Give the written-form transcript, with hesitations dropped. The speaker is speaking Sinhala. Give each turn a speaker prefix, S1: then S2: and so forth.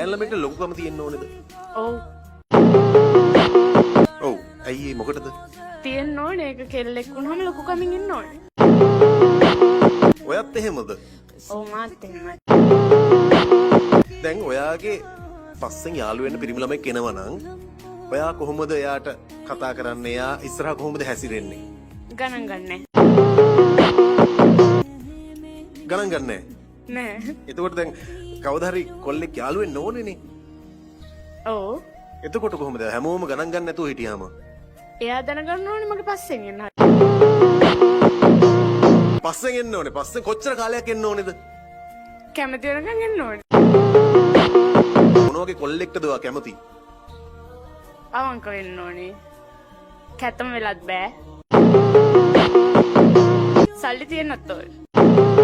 S1: මහල්ල මේක ලොකුකම තියෙන්න ඕනේද?
S2: ඔව්.
S1: ඔව්. ඇයි මොකටද?
S2: තියෙන්න ඕනේ. ඒක කෙල්ලෙක් වුණාම ලොකු කමින් ඉන්න ඕනේ.
S1: ඔයත් එහෙමද?
S2: ඔව් මාත් එහෙමයි.
S1: දැන් ඔයාගේ පස්සෙන් යාළු වෙන්න පිරිමි ළමෙක් එනවා නම් ඔයා කොහොමද එයාට කතා කරන්නේ? එයා ඉස්සරහා කොහොමද හැසිරෙන්නේ?
S2: ගණන් ගන්නෑ.
S1: ගණන් ගන්නෑ.
S2: නෑ.
S1: එතකොට දැන් කවදා හරි කොල්ලෙක් යාළු වෙන්න ඕනේනේ.
S2: ඔව්.
S1: එතකොට කොහොමද හැමෝම ගණන් ගන්න නැතුව හිටියාම?
S2: එයා දැනගන්න ඕනේ මගේ පස්සෙන් එන්න.
S1: පස්සෙන් එන්න ඕනේ. පස්සෙන් කොච්චර කාලයක් එන්න ඕනේද?
S2: කැමති වෙනකන් එන්න ඕනේ.
S1: මොන වගේ කොල්ලෙක්ටද ඔයා කැමති?
S2: අවංක වෙන්න ඕනේ. කැතම වෙලත් බෑ. සල්ලි තියෙන්නත් ඕනේ.